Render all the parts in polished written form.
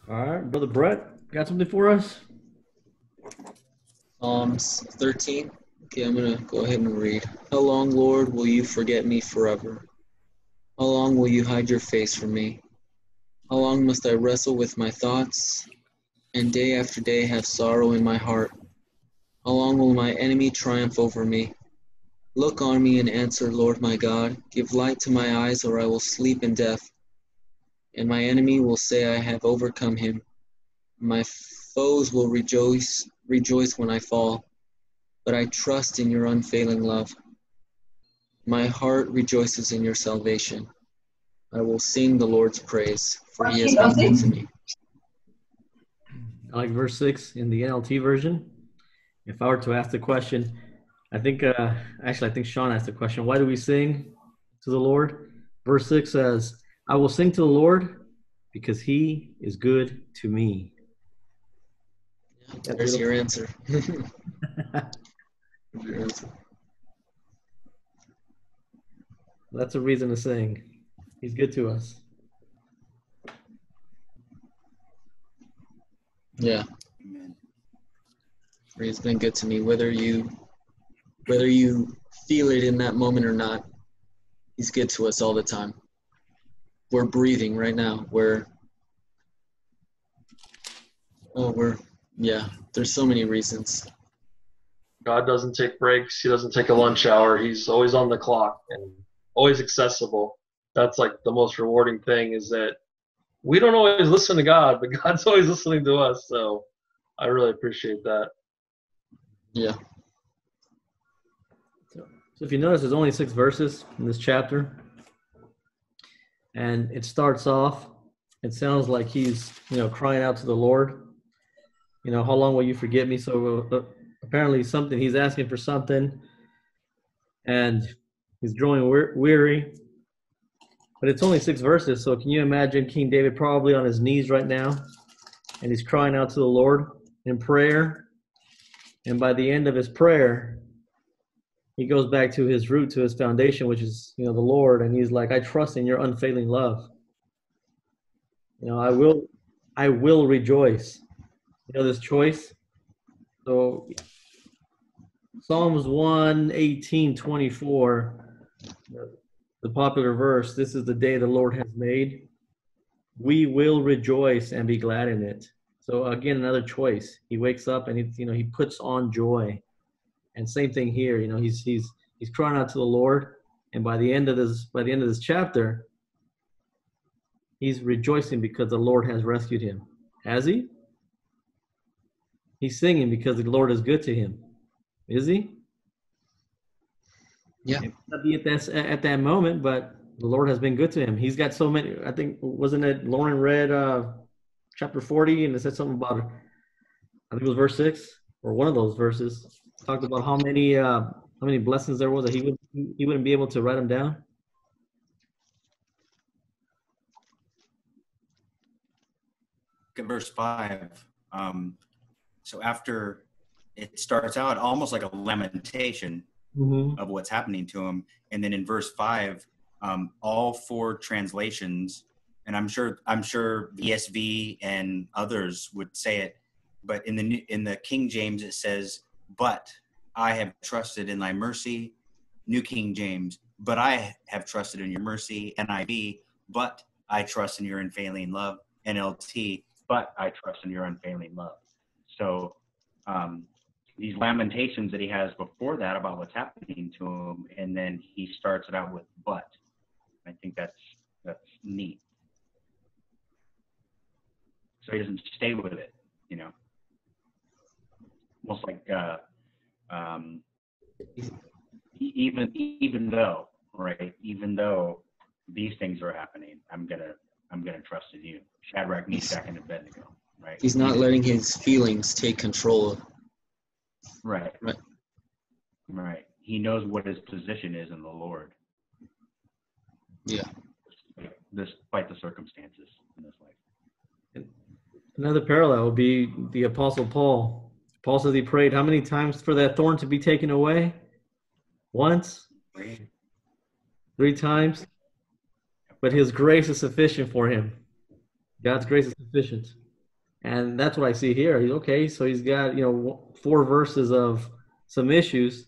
All right, Brother Brett, got something for us? Psalms 13. Okay, I'm going to go ahead and read. How long, Lord, will you forget me forever? How long will you hide your face from me? How long must I wrestle with my thoughts and day after day have sorrow in my heart? How long will my enemy triumph over me? Look on me and answer, Lord my God. Give light to my eyes, or I will sleep in death. And my enemy will say, I have overcome him. My foes will rejoice when I fall. But I trust in your unfailing love. My heart rejoices in your salvation. I will sing the Lord's praise, for he has been good to me. I like verse 6 in the NLT version. If I were to ask the question, I think Sean asked the question, why do we sing to the Lord? Verse 6 says, I will sing to the Lord because he is good to me. There's your answer. That's a reason to sing. He's good to us. Yeah. Amen. He's been good to me, whether you feel it in that moment or not. He's good to us all the time. We're breathing right now. There's so many reasons. God doesn't take breaks. He doesn't take a lunch hour. He's always on the clock and always accessible. That's like the most rewarding thing, is that we don't always listen to God, but God's always listening to us. So I really appreciate that. Yeah. So if you notice, there's only 6 verses in this chapter. And it starts off, it sounds like he's, crying out to the Lord. How long will you forget me? So apparently he's asking for something, and he's growing weary. But it's only 6 verses, so can you imagine King David probably on his knees right now, and he's crying out to the Lord in prayer. And by the end of his prayer, he goes back to his root, to his foundation, which is, the Lord. And he's like, I trust in your unfailing love. I will rejoice. This choice. So Psalms 118:24, the popular verse, this is the day the Lord has made. We will rejoice and be glad in it. So again, another choice. He wakes up and he puts on joy. And same thing here. He's crying out to the Lord, and by the end of this chapter, he's rejoicing because the Lord has rescued him. Has he? He's singing because the Lord is good to him. Is he? Yeah. It may not be at that moment, but the Lord has been good to him. He's got so many. I think, wasn't it Lauren read chapter 40, and it said something about, I think it was verse 6 or one of those verses, talked about how many blessings there was that he wouldn't be able to write them down. Look at verse 5. So after it starts out almost like a lamentation of what's happening to him, and then in verse 5, all 4 translations, and I'm sure ESV and others would say it, but in the King James it says, "But I have trusted in thy mercy." New King James, "But I have trusted in your mercy." NIV, "But I trust in your unfailing love." NLT, "But I trust in your unfailing love." So these lamentations that he has before that about what's happening to him, and then he starts it out with "but." I think that's neat. So he doesn't stay with it, almost like even though, right? Even though these things are happening, I'm gonna trust in you. Shadrach, Meshach, and Abednego, right? He's not letting his feelings take control. Right. He knows what his position is in the Lord. Yeah. Despite the circumstances in this life. Another parallel would be the Apostle Paul. Paul says he prayed how many times for that thorn to be taken away? Once? 3 times? But his grace is sufficient for him. God's grace is sufficient. And that's what I see here. He's okay. So he's got, 4 verses of some issues.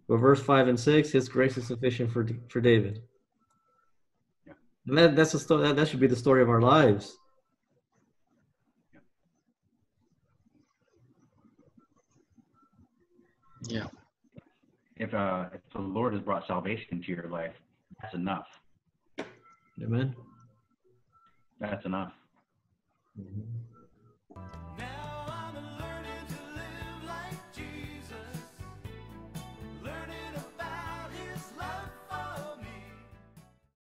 But verse 5 and 6, his grace is sufficient for David. Yeah. And that's a story. That should be the story of our lives. Yeah. If the Lord has brought salvation into your life, that's enough. Amen. That's enough. Mm-hmm.